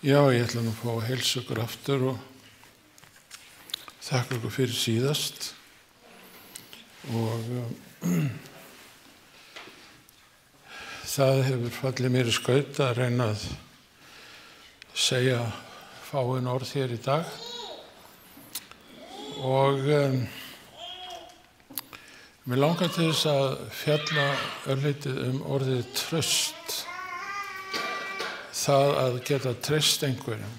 Já, ég ætla nú að fá að heilsa ykkur aftur og þakka ykkur fyrir síðast og það hefur fallið mér í skaut að reyna að segja fáein orð hér í dag og mér langar til þess að fjalla örlítið orðið traust. Það að geta treyst einhverjum.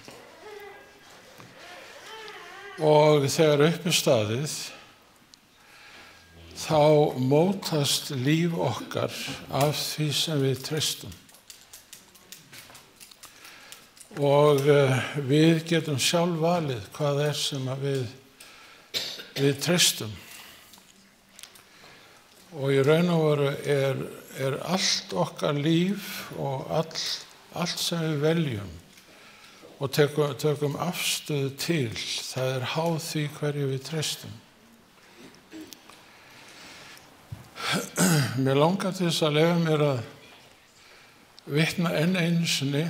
Og þegar upp staðið, þá mótast líf okkar af því sem við treystum. Og við getum sjálf valið hvað sem við treystum. Og í raun og veru er allt okkar líf og allt sem við veljum og tökum afstöðu til, það háð því hverju við treystum. Mér langar til þess að leyfa mér að vitna enn einu sinni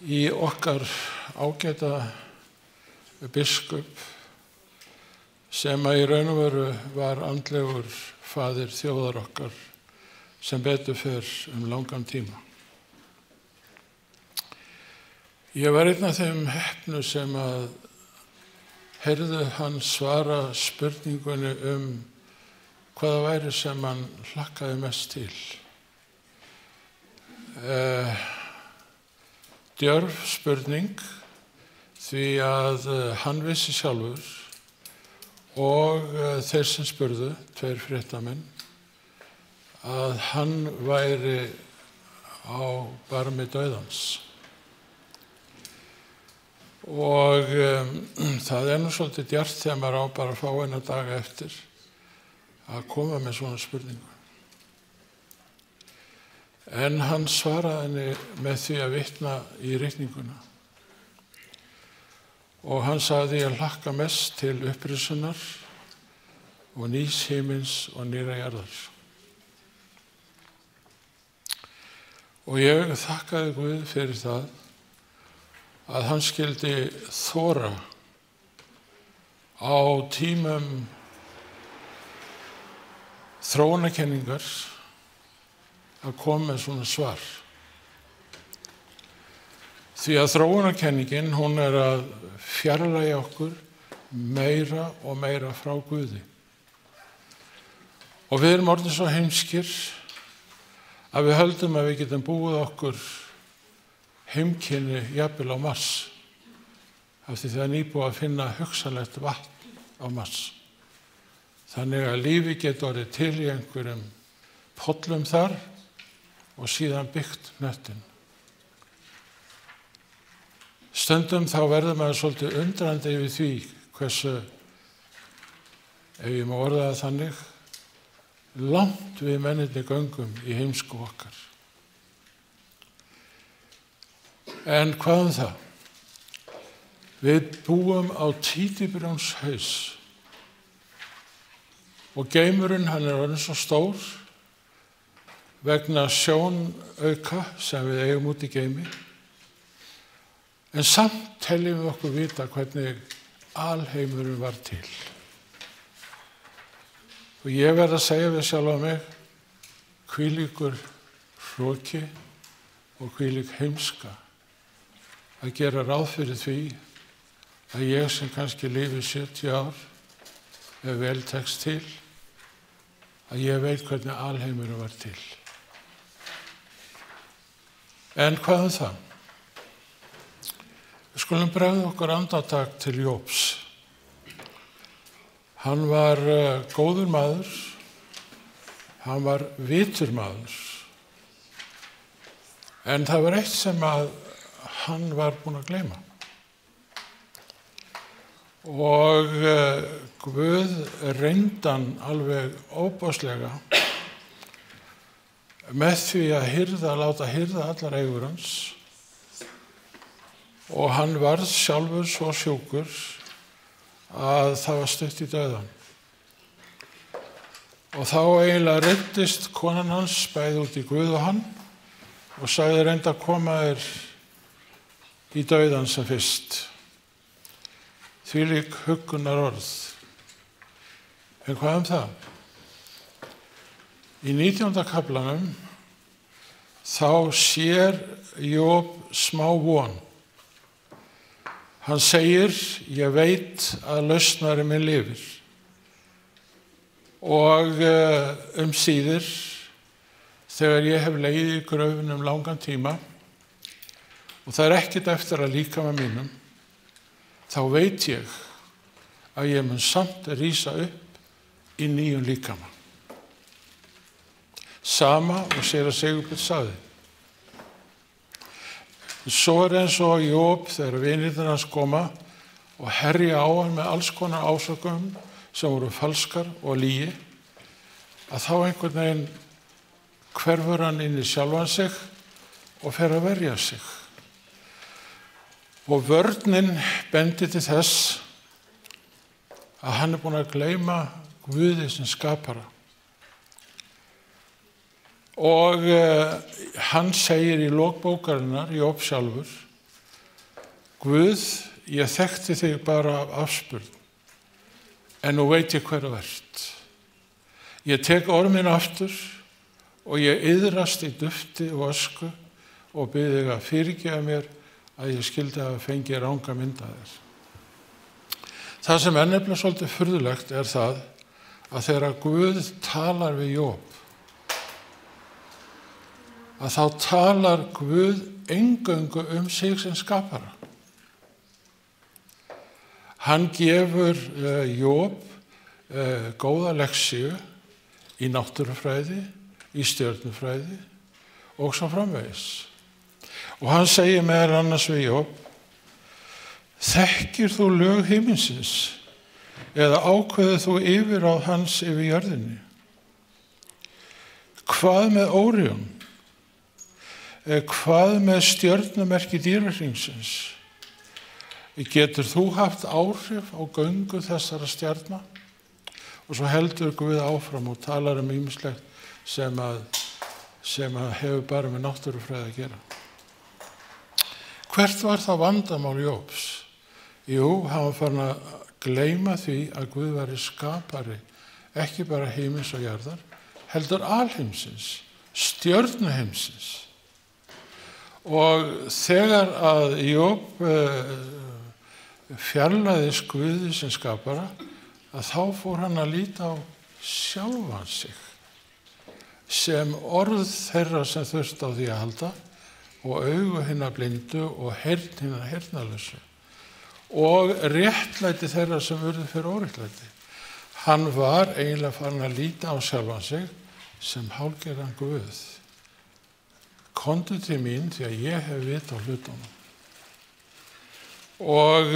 í okkar ágæta biskup sem í raun og veru var andlegur faðir þjóðar okkar sem betur fer langan tíma. Ég var einn af þeim heppnu sem að heyrðu hann svara spurningunni hvaða væri sem hann hlakkaði mest til. Djörf spurning því að hann vissi sjálfur og þeir sem spurðu, 2 fréttamenn, að hann væri á barmi dauðans. Og það nú svolítið djarft þegar maður á bara að fá eina daga eftir að koma með svona spurningu. En hann svaraði henni með því að vitna í ritninguna. Og hann sagði að hlakka mest til upprisunnar og nýs himins og nýrra jarðar. Og ég þakkaði Guð fyrir það að hann skyldi þora á tímum þróunarkenningar að koma með svona svar. Því að þróunarkenningin, hún að fjarlægja okkur meira og meira frá Guði. Og við erum orðin svo heimskir að við höldum að við getum búið okkur heimkynni jafnvel á Mars, af því það nýbúið að finna hugsanlegt vatn á Mars. Þannig að lífi getur orðið til í einhverjum pollum þar og síðan byggt hnöttin. Stundum þá verður maður svolítið undrandi yfir því hversu, ef ég má orða það þannig, langt við mennirnir göngum í heimsku okkar. En hvað það? Við búum á títubrjónshaus og geimurinn hann orðinn svo stór vegna sjónauka sem við eigum út í geimi. En samt teljum við okkur vita hvernig alheimurinn var til. Og ég verð að segja við sjálfa mig, hvílíkur hroki og hvílík heimska að gera ráð fyrir því að ég sem kannski lifi 70 ár, ef vel tekst til, að ég veit hvernig alheimurinn var til. En hvað það? Við skulum bregða okkur andartak til Jóbs. Hann var góður maður, hann var vitur maður, en það var eitt sem að hann var búinn að gleyma. Og Guð reyndan alveg óbáslega með því að láta hirða allar eigur hans og hann varð sjálfur svo sjúkur að það var stutt í dauðann. Og þá eiginlega reiddist konan hans bæði út í Guð og hann og sagði reynda að koma þér í dauðan sem fyrst. Þvílík huggunar orð. En hvað það? Í 19. kaflanum þá sér Job smá von. Hann segir, ég veit að lausnari minn lifir. Og síðir, þegar ég hef legið í gröfinum langan tíma og það ekkert eftir að líkama mínum, þá veit ég að ég mun samt rísa upp í nýjum líkama. Sama og séra Sigurbjörn sagði. Svo eins og Job þegar vinirnir hans koma og herja á hann með alls konar ásökum sem voru falskar og lygi, að þá einhvern veginn hverfur hann inn í sjálfan sig og fer að verja sig. Og vörnin bendir til þess að hann búinn að gleyma Guði sem skapara. Og hann segir í lok bókarinnar, Job sjálfur, Guð, ég þekkti þig bara af afspurn, en nú veit ég hver þú ert. Ég tek orð minn aftur og ég iðrast í dufti og ösku og bið þig að fyrirgefa mér að ég skyldi að fengi ranga mynd af þér. Það sem nefnilega svolítið furðulegt er það að þegar Guð talar við Job, að þá talar Guð eingöngu sig sem skapara. Hann gefur Job góða lexíu í náttúrufræði, í stjörnufræði og svo framvegis. Og hann segir meðal annars við Job, þekkir þú lög himinsins eða ákveður þú yfirráð hans yfir jörðinni? Hvað með Órion? Hvað með stjörnumerki dýrahringsins? Getur þú haft áhrif á göngu þessara stjarna? Og svo heldur Guð áfram og talar ýmislegt sem að hefur bara með náttúrufræði að gera. Hvert var það vandamál Jóbs? Jú, hann var farin að gleyma því að Guð væri skapari, ekki bara heimins og jarðar, heldur alheimsins, stjörnuheimsins. Og þegar að Job fjarlæðist Guði sem skapara, að þá fór hann að líta á sjálfan sig sem orð þeirra sem þurft á því að halda og augu hinna blindu og heyrn hinna heyrnarlausu og réttlæti þeirra sem urðu fyrir óréttlæti. Hann var eiginlega farin að líta á sjálfan sig sem hálfgerðan Guð. Komdu til mín því að ég hef vit á hlutunum. Og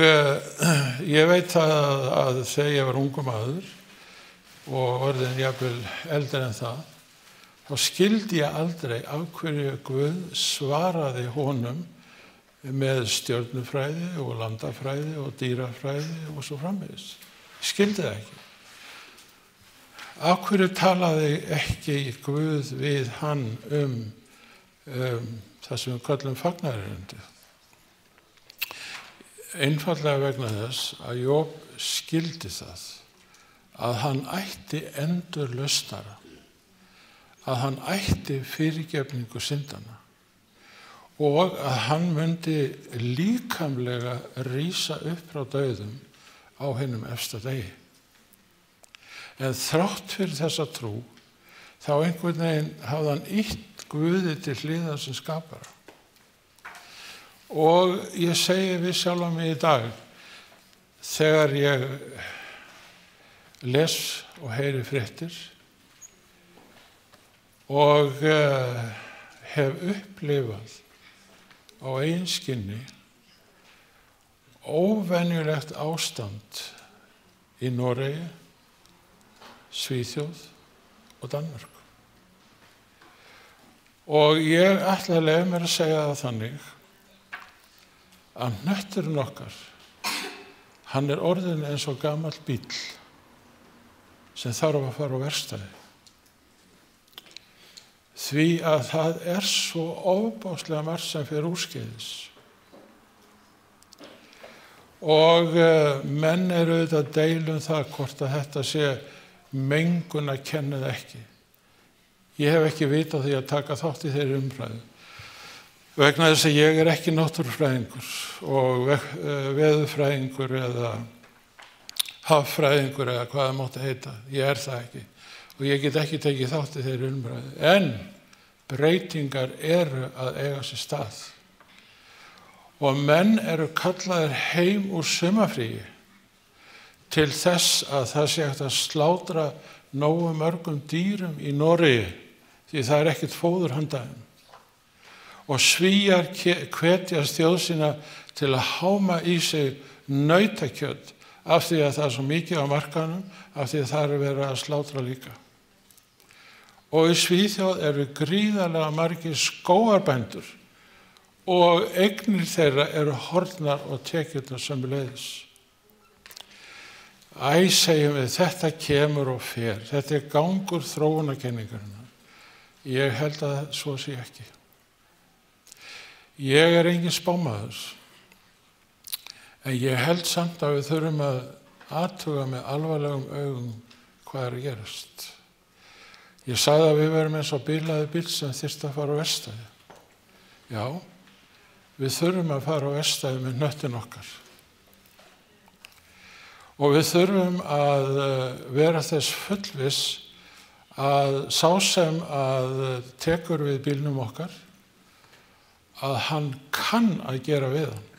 ég veit að þegar ég var ungur maður og orðin jafnvel eldri en það, þá skildi ég aldrei af hverju Guð svaraði honum með stjörnufræði og landafræði og dýrafræði og svo framvegis. Skildi það ekki. Af hverju talaði ekki Guð við hann það sem við kallum fagnaðarerindi? Einfaldlega vegna þess að Job skildi það að hann ætti endurlausnara, að hann ætti fyrirgefningu syndanna og að hann myndi líkamlega rísa upp frá dauðum á hinum efsta degi. En þrátt fyrir þessa trú, þá einhvern veginn hafði hann ýtt Guði til hliðar sem skapara. Og ég segi við sjálfa mig í dag, þegar ég les og heyri fréttir og hef upplifað á eigin skinni óvenjulegt ástand í Noregi, Svíþjóð og Danmörku. Og ég ætla að leyfa mér að segja það þannig að hnötturinn okkar, hann er orðinn eins og gamall bíll sem þarf að fara á verkstæði. Því að það er svo ofboðslega margt sem fer úrskeiðis. Og menn eru auðvitað að deila það hvort að þetta sé mengun að kenna eða ekki. Ég hef ekki vit á því að taka þátt í þeirri umræðu. Vegna þess að ég er ekki náttúrufræðingur og veðurfræðingur eða haffræðingur eða hvað það mátti heita. Ég er það ekki. Og ég get ekki tekið þátt í þeirri umræðu. En breytingar eru að eiga sér stað. Og menn eru kallaðir heim úr sumarfríi til þess að það sé hægt að slátra nógu mörgum dýrum í Noregi, því það er ekkert fóður handa þeim. Og Svíar hvetjast þjóð sína til að háma í sig nautakjöt af því að það er svo mikið á markaðnum, af því að það er verið að slátra líka. Og í Svíþjóð eru gríðarlega margir skógarbændur og eignir þeirra eru horfnar og tekjurnar sömuleiðis. Segjum við, þetta kemur og fer. Þetta er gangur þróunarkenningarinnar. Ég held að svo sé ekki. Ég er engin spámaður. En ég held samt að við þurfum að athuga með alvarlegum augum hvað er að gerast. Ég sagði að við verum eins og bilaði bíll sem þyrfti að fara á verkstæði. Já, við þurfum að fara á verkstæði með hnöttin okkar. Og við þurfum að vera þess fullviss að sá sem að tekur við bílnum okkar, að hann kann að gera við hann.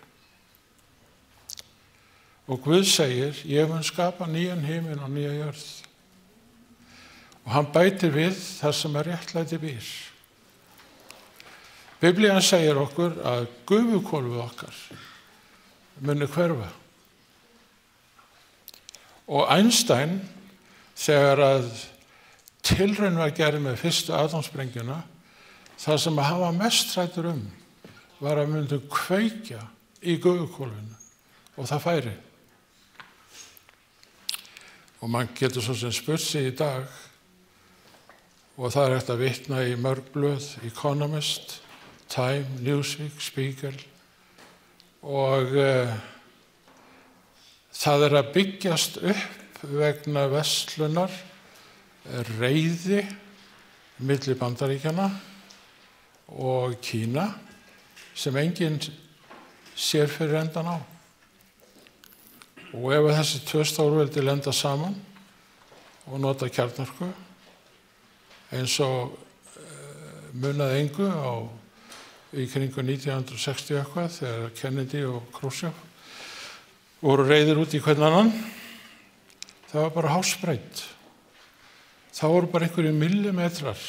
Og Guð segir, ég mun skapa nýjan himinn og nýja jörð. Og hann bætir við þar sem er réttlæti býr. Biblían segir okkur að gufuhvolfið okkar muni hverfa. Og Einstein, þegar að tilraun var gerð með fyrstu atómsprengjuna, það sem að hafa mest hræddur var að myndu kveikja í gufuhvolfinu og það færi. Og mann getur svo sem spurt sig í dag, og það er hægt að vitna í mörg blöð, Economist, Time, Newsweek, Spiegel, og það er að byggjast upp vegna verslunar, reiði milli Bandaríkjanna og Kína sem enginn sér fyrir endan á. Og ef þessi tvö stórveldi lenda saman og nota kjarnorku, eins og munaði engu í kringu 1960 eitthvað, þegar Kennedy og Khrushchev voru reiðir út í hvern annan, það var bara hársbreidd. Það voru bara einhverjir millimetrar.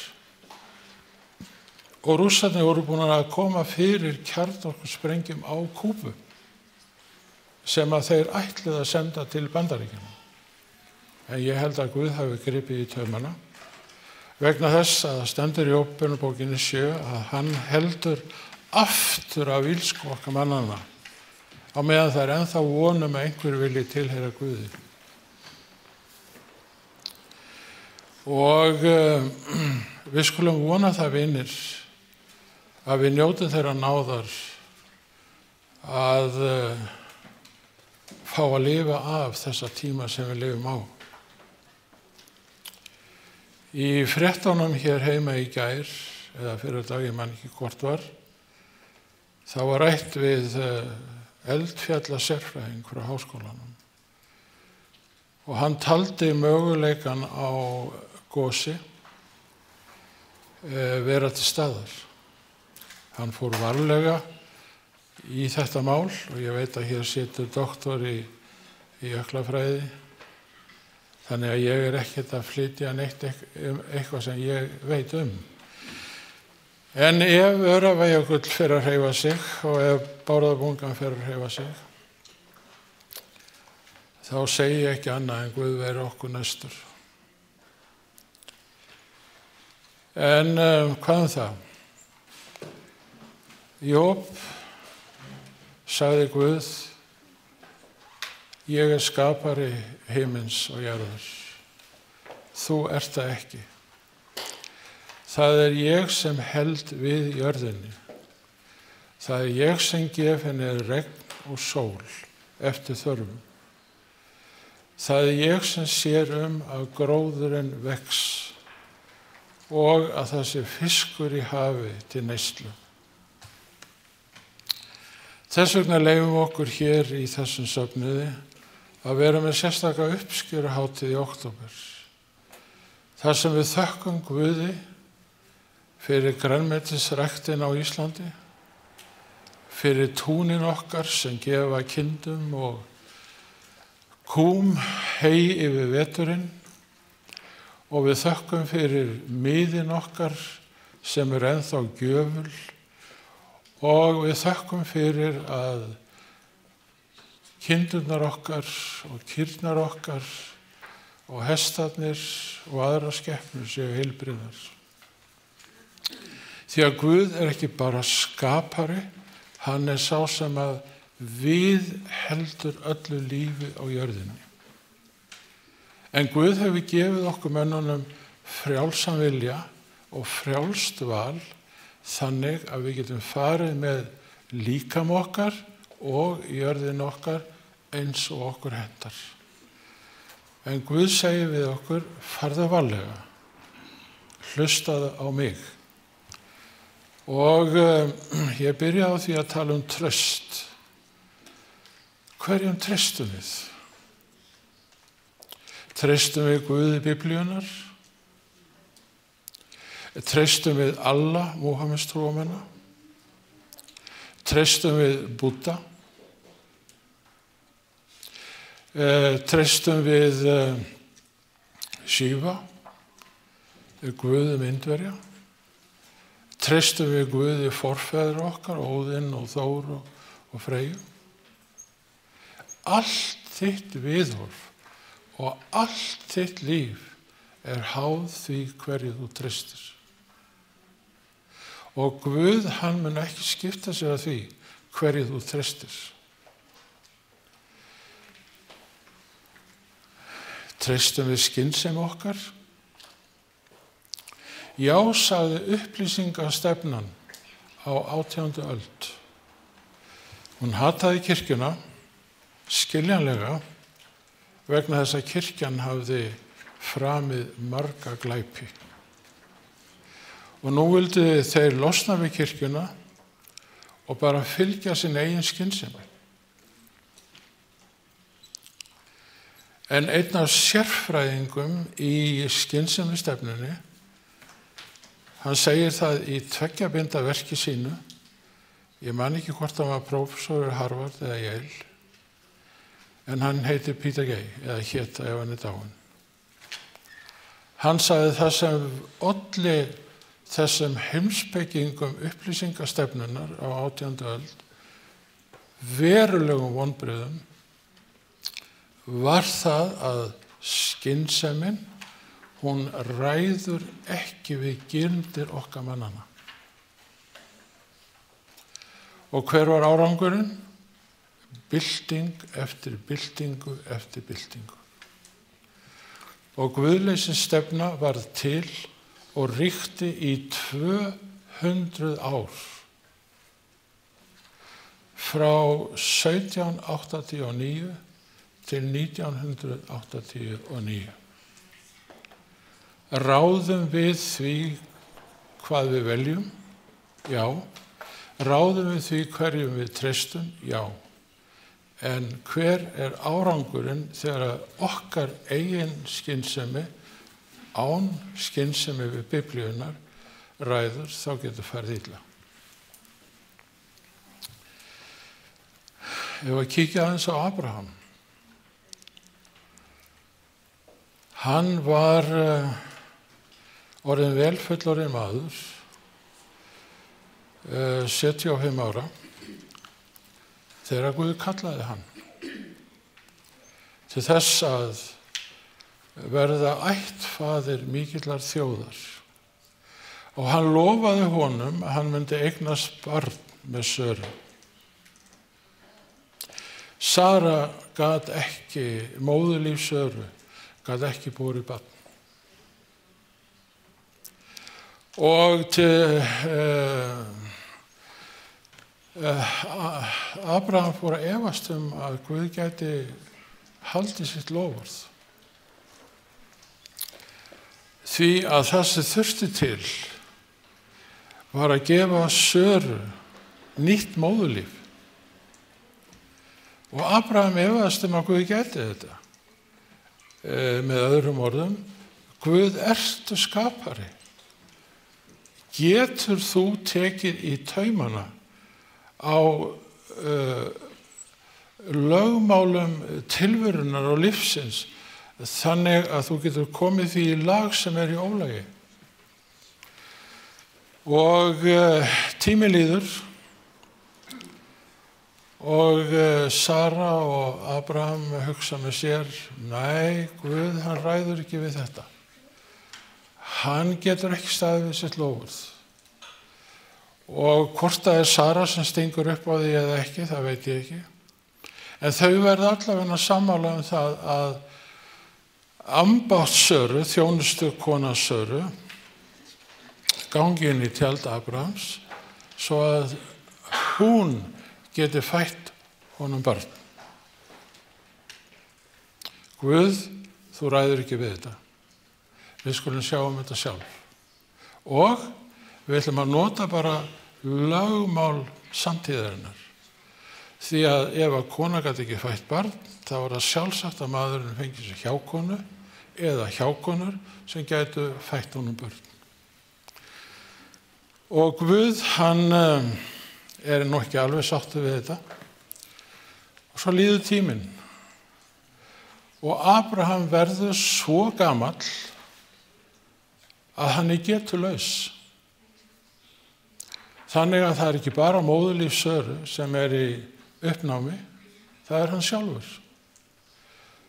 Og Rússarnir voru búin að koma fyrir kjarnorkusprengjum á Kúbu, sem að þeir ætluðu að senda til Bandaríkjanna. En ég held að Guð hafi gripið í taumana, vegna þess að það stendur í Ópenubókinni 7 að hann heldur aftur af illsku okkar mannanna, á meðan það er ennþá vonum að einhver vilji tilheyra Guði. Og við skulum vona það, vinir, að við njótum þeirra náðar að fá að lifa af þessa tíma sem við lifum á. Í fréttunum hér heima í gær, eða fyrir dag, ég man ekki hvort var, þá var rætt við eldfjallasérfræðing frá háskólanum. Og hann taldi möguleikan á gosi vera til staðar. Hann fór varlega í þetta mál og ég veit að hér situr doktor í jöklafræði. Þannig að ég er ekkert að flytja neitt eitthvað sem ég veit um. En ef Öræfajökull fer að hreyfa sig og ef Bárðarbungan fer að hreyfa sig, þá segi ég ekki annað en Guð veri okkur næstur. En hvað það? Job sagði Guð, ég er skapari himins og jarðar. Þú ert það ekki. Það er ég sem held við jörðinni. Það er ég sem gef henni regn og sól eftir þörfum. Það ég sem sér að gróðurinn vex og að það sé fiskur í hafi til neyslu. Þess vegna leyfum okkur hér í þessum söfnuði að vera með sérstaka uppskeruhátíð í október. Þar sem við þökkum Guði fyrir grænmetisræktin á Íslandi, fyrir túnin okkar sem gefa kindum og kúm hey yfir veturinn, og við þökkum fyrir miðin okkar sem ennþá gjöful, og við þökkum fyrir að kindurnar okkar og kýrnar okkar og hestarnir og aðrar skepnur séu heilbrigðar. Því að Guð ekki bara skapari, hann sá sem að við heldur öllu lífi á jörðinni. En Guð hefur gefið okkur mönnunum frjálsan vilja og frjálst val, þannig að við getum farið með líkam okkar og jörðin okkar eins og okkur hentar. En Guð segir við okkur, farðu varlega, hlustaðu á mig. Og ég byrjaði á því að tala traust. Hverjum treystum við? Treystum við Guði Biblíunnar? Treystum við alla Múhameðs trúarmenn? Treystum við Búdda? Treystum við Shiva, Guðum Indverja? Treystum við Guði forfeður okkar, Óðinn og Þór og Freyju? Allt þitt viðhorf og allt þitt líf háð því hverju þú treystir. Og Guð, hann mun ekki skipta sér af því hverju þú treystir. Treystum við skynsemi okkar? Já, sagði upplýsingastefnan á 18. öld. Hún hataði kirkjuna, skiljanlega, vegna þess að kirkjan hafði framið marga glæpi. Og nú vildu þeir losna við kirkjuna og bara fylgja sin eigin skynsemi. En einn af sérfræðingum í skynsemistefnunni, hann segir það í 2 binda verki sínu, ég man ekki hvort hann var prófessor í Harvard eða Yale, en hann heitir Peter Gay, eða hét ef hann dáinn. Hann sagði það sem olli þessum heimspekingum upplýsingastefnunnar á 18. öld verulegum vonbrigðum var það að skynsemin, hún ræður ekki við gildir okkar mannanna. Og hver var árangurinn? Bylting eftir byltingu eftir byltingu. Og guðleysisstefna varð til og ríkti í 200 ár. Frá 1789 til 1989. Ráðum við því hvað við veljum? Já. Ráðum við því hverjum við treystum? Já. En hver árangurinn þegar okkar eigin skynsemi, án skynsemi við Biblíunnar, ræður, þá getur farið illa. Ef að kíkja aðeins á Abraham. Hann var orðinn vel fullorðinn maður, 75 ára, þegar Guð kallaði hann til þess að verða ættfaðir mikillar þjóðar. Og hann lofaði honum að hann myndi eignast barn með Söru. Sara gat ekki, móðurlíf Söru, gat ekki borið barn. Og Abraham fór að efast að Guð gæti haldið sitt loforð. Því að það sem þurfti til var að gefa Söru nýtt móðurlíf. Og Abraham efaðist að Guð gæti þetta. Með öðrum orðum, Guð ertu skapari. Getur þú tekið í taumana á lögmálum tilverunar og lífsins þannig að þú getur komið því í lag sem í ólagi. Og tími líður og Sara og Abraham hugsa með sér, nei, Guð, hann ræður ekki við þetta. Hann getur ekki staðið við sitt loforð. Og hvort það Sara sem stingur upp á því eða ekki, það veit ég ekki. En þau verða allavega sammála það að ambátt Söru, þjónustu kona Söru, gangi inn í tjald Abrahams svo að hún geti fætt honum barn. Guð, þú ræður ekki við þetta. Við skulum sjá þetta sjálf. Og við ætlum að nota bara lögmál samtíðarinnar. Því að ef að kona gat ekki fætt barn, þá var það sjálfsagt að maðurinn fengi sér hjákonu eða hjákonur sem gætu fætt honum börn. Og Guð, hann nú ekki alveg sáttur við þetta. Og svo líður tíminn. Og Abraham verður svo gamall að hann getulaus. Þannig að það ekki bara móðurlíf Söru sem í uppnámi, það hann sjálfur.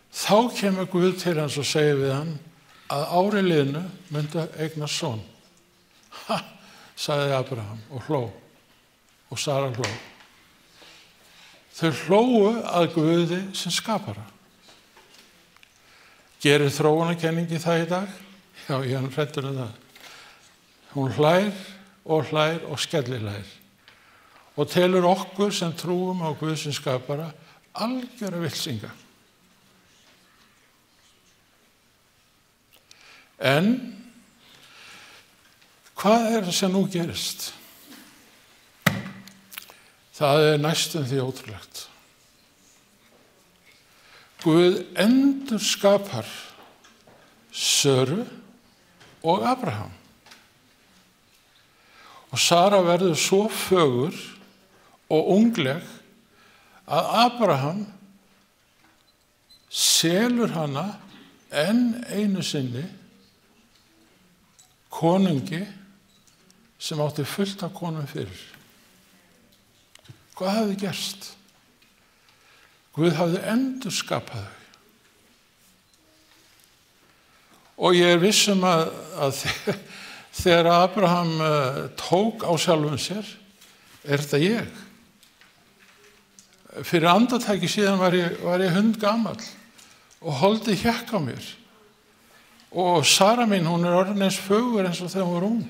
Þá kemur Guð til hans og segir við hann að ári liðnu myndi eignast son. Ha, sagði Abraham og hló. Og Sara hló. Þau hlógu að Guði sem skapara. Gerir þróunarkenningi það í dag? Já, ég er hræddur það. Hún hlær og skellihlær. Og telur okkur sem trúum á Guð sem skapara algjöra villsinga. En hvað sem nú gerist? Það næstum því ótrúlegt. Guð endurskapar Söru og Abraham. Og Sara verður svo fögur og ungleg að Abraham selur hana enn einu sinni konungi sem átti fullt af konum fyrir. Hvað hafði gerst? Guð hafði endurskapað þau. Og ég viss að þegar Abraham tók á sjálfum sér, þetta ég. Fyrir andartaki síðan var ég hundgamall og holdið hékk á mér. Og Sara mín, hún orðin eins fögur eins og þegar hún var ung.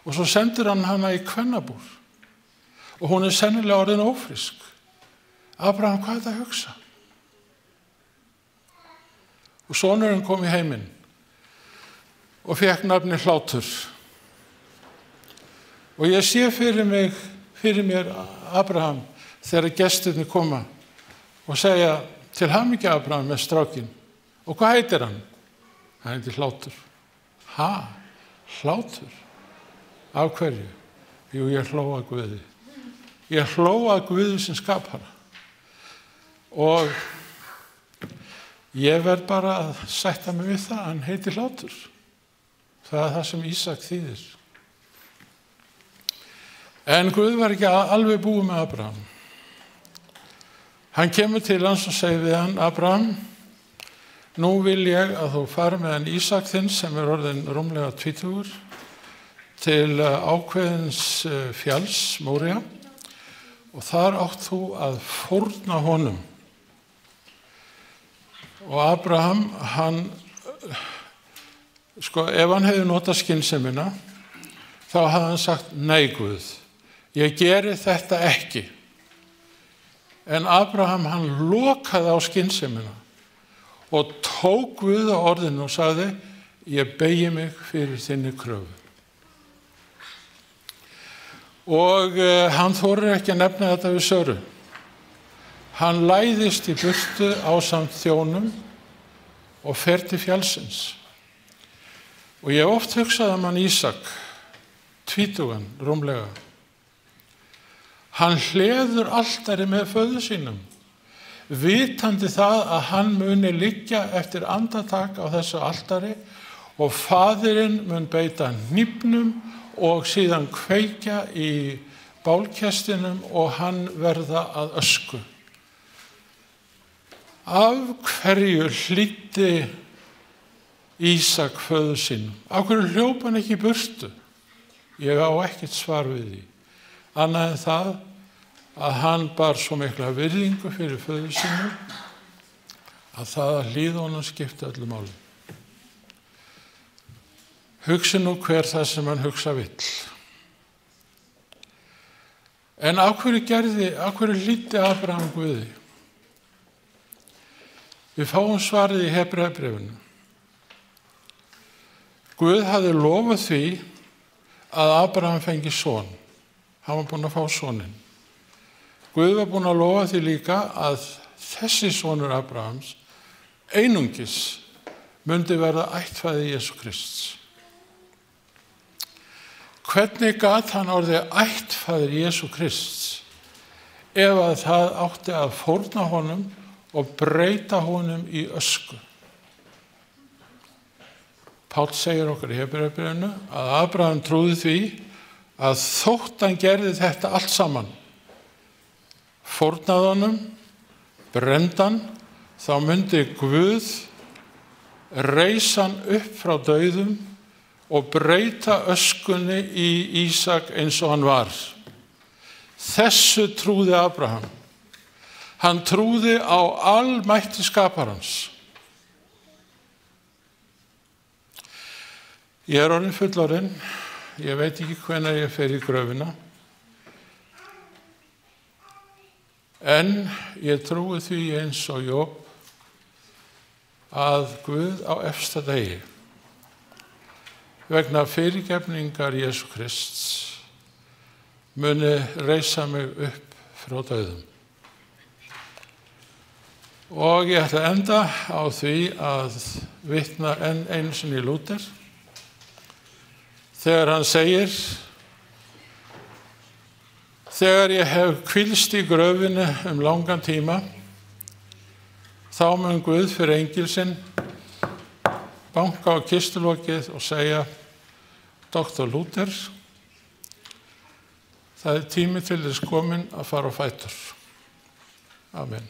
Og svo sendir hann hana í kvennabúr. Og hún sennilega orðin ófrísk. Abraham, hvað þetta að hugsa? Og sonurinn kom í heiminn og fekk nafni Hlátur. Og ég sé fyrir mér Abraham þegar gestirnir koma og segja til hamingju Abraham með strákinn. Og hvað heitir hann? Hann heitir Hlátur. Ha? Hlátur? Af hverju? Jú, ég hló að Guði. Ég hló að Guði sem skapara. Og ég verð bara að sætta mig við það, hann heitir Hlátur. Það það sem Ísak þýðir. En Guð var ekki alveg búið með Abraham. Hann kemur til hans og segir við hann, Abraham, nú vil ég að þú fari með hann Ísak þinn sem orðin rúmlega 20 til ákveðins fjalls, Móría, og þar átt þú að fórna honum. Og Abraham, ef hann hefði notað skynsemina, þá hafði hann sagt, nei Guð, ég geri þetta ekki. En Abraham, hann lokaði á skynsemina og tók Guð á orðinu og sagði, ég beygi mig fyrir þinni kröfu. Og hann þorir ekki að nefna þetta við Söru. Hann læðist í burtu ásamt þjónum og fer til fjallsins. Og ég oft hugsaði hann Ísak, tvítugan, rúmlega. Hann hleður altari með föður sínum, vitandi það að hann muni liggja eftir andartak á þessu altari og faðirinn mun beita hnífnum og síðan kveikja í bálkestinum og hann verða að ösku. Af hverju hlýddi Ísak föður sínum? Af hverju hljóp hann ekki í burtu? Ég á ekkert svar við því. Annað en það að hann bar svo mikla virðingu fyrir föður sínum að það að hlýða honum skipti öllu máli. Hugsi nú hver það sem hann hugsa vill. En af hverju hlýddi Abraham Guði? Við fáum svarið í Hebreabréfinu. Guð hafði lofað því að Abraham fengi son. Hann var búinn að fá soninn. Guð var búinn að lofa því líka að þessi sonur Abrahams einungis myndi verða ættfaðir Jesú Krists. Hvernig gat hann orðið ættfaðir Jesú Krists ef að það átti að fórna honum og breyta honum í ösku? Páll segir okkur í Hebreabréfinu að Abraham trúði því að þótt hann gerði þetta allt saman, fórnaði honum, brendan, þá myndi Guð reisa hann upp frá dauðum og breyta öskunni í Ísak eins og hann var. Þessu trúði Abraham. Hann trúði á almætti skaparans. Ég er orðinn fullorðinn, ég veit ekki hvenær ég fer í gröfina, en ég trúi því eins og Job að Guð á efsta degi vegna fyrirgefningar Jesú Krists muni reisa mig upp frá dauðum. Og ég ætla að enda á því að vitna enn einu sinni í Lúther þegar hann segir: þegar ég hef hvílst í gröfinni langan tíma, þá mun Guð fyrir engil sinn banka á kistulokið og segja: Dr. Lúther, það tími til þess kominn að fara á fætur. Amen.